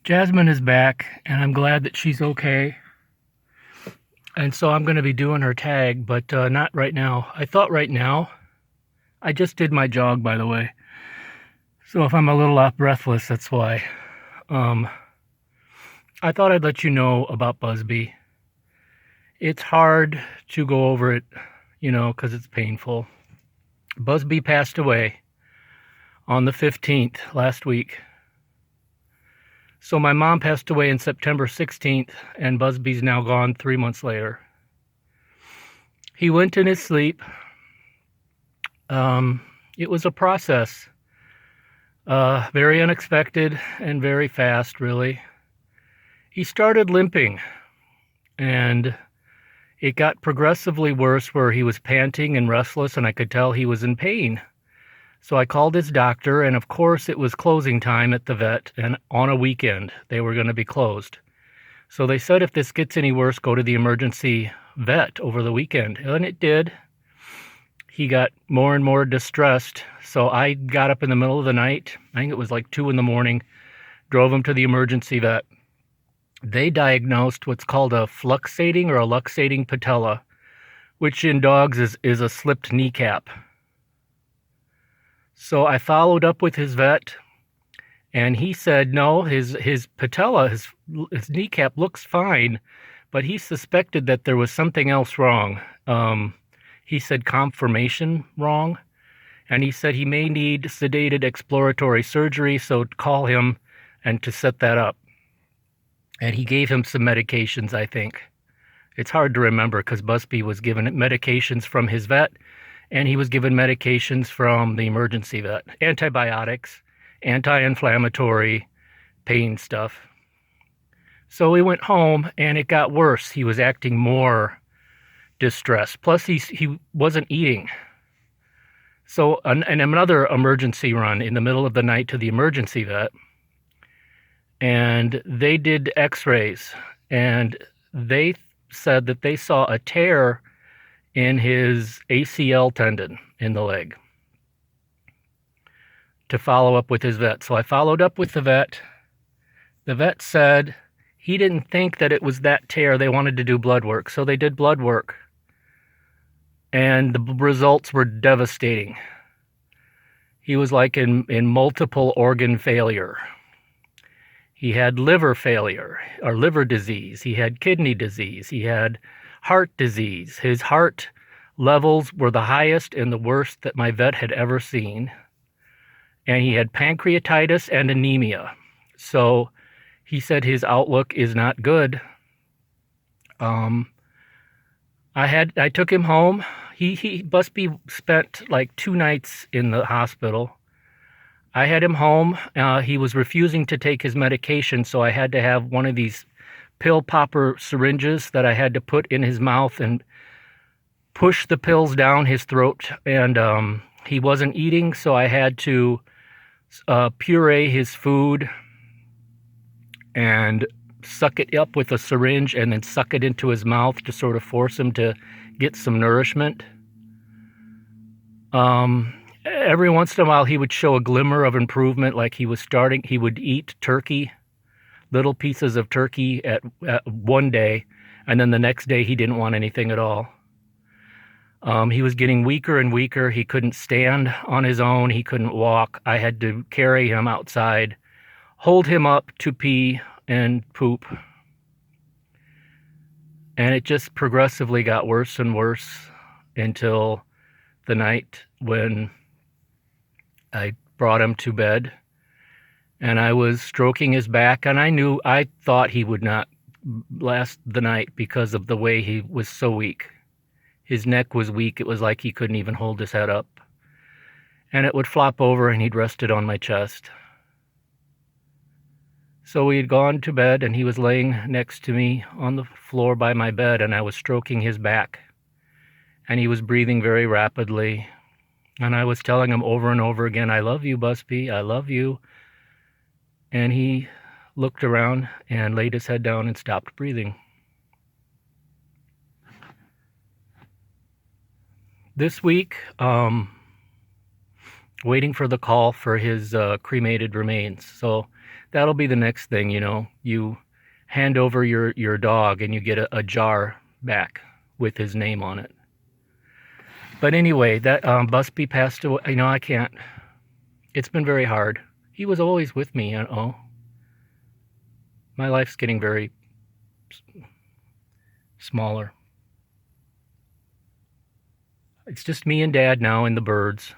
Jasmine is back, and I'm glad that she's okay. And so I'm going to be doing her tag, but not right now. I thought right now. I just did my jog, by the way. So if I'm a little breathless, that's why. Um, I thought I'd let you know about Busby. It's hard to go over it, because it's painful. Busby passed away on the 15th last week. So my mom passed away on September 16th, and Busby's now gone 3 months later. He went in his sleep. It was a process. Very unexpected and very fast, really. He started limping, and it got progressively worse where he was panting and restless, and I could tell he was in pain. So I called his doctor, and of course it was closing time at the vet, and on a weekend they were going to be closed. So they said if this gets any worse, go to the emergency vet over the weekend. And it did. He got more and more distressed. So I got up in the middle of the night, I think it was like 2 a.m, drove him to the emergency vet. They diagnosed what's called a fluxating or a luxating patella, which in dogs is a slipped kneecap. So I followed up with his vet, and he said no, his patella, his kneecap looks fine, but he suspected that there was something else wrong. He said conformation wrong, and he said he may need sedated exploratory surgery, so call him and to set that up. And he gave him some medications, I think. It's hard to remember because Busby was given medications from his vet, and he was given medications from the emergency vet. Antibiotics, anti-inflammatory, pain stuff. So we went home, and it got worse. He was acting more distressed. Plus, he wasn't eating. So another emergency run in the middle of the night to the emergency vet, and they did x-rays, and they said that they saw a tear in his ACL tendon in the leg to follow up with his vet. So I followed up with the vet. The vet said he didn't think that it was that tear. They wanted to do blood work. So they did blood work, and the results were devastating. He was like in multiple organ failure. He had liver failure or liver disease. He had kidney disease. He had heart disease. His heart levels were the highest and the worst that my vet had ever seen. And he had pancreatitis and anemia. So he said his outlook is not good. I took him home. Busby spent like 2 nights in the hospital. I had him home. He was refusing to take his medication, so I had to have one of these pill popper syringes that I had to put in his mouth and push the pills down his throat. And he wasn't eating, so I had to puree his food and suck it up with a syringe and then suck it into his mouth to sort of force him to get some nourishment. Every once in a while, he would show a glimmer of improvement, like he would eat turkey, little pieces of turkey at one day, and then the next day he didn't want anything at all. He was getting weaker and weaker. He couldn't stand on his own. He couldn't walk. I had to carry him outside, hold him up to pee and poop. And it just progressively got worse and worse until the night when I brought him to bed, and I was stroking his back, and I thought he would not last the night because of the way he was so weak. His neck was weak. It was like he couldn't even hold his head up. And it would flop over, and he'd rest it on my chest. So we had gone to bed, and he was laying next to me on the floor by my bed, and I was stroking his back. And he was breathing very rapidly. And I was telling him over and over again, I love you, Busby, I love you. And he looked around and laid his head down and stopped breathing. This week, waiting for the call for his cremated remains. So that'll be the next thing, you know. You hand over your dog and you get a jar back with his name on it. But anyway, that Busby passed away. You know, I can't. It's been very hard. He was always with me, you know. My life's getting very smaller. It's just me and Dad now and the birds.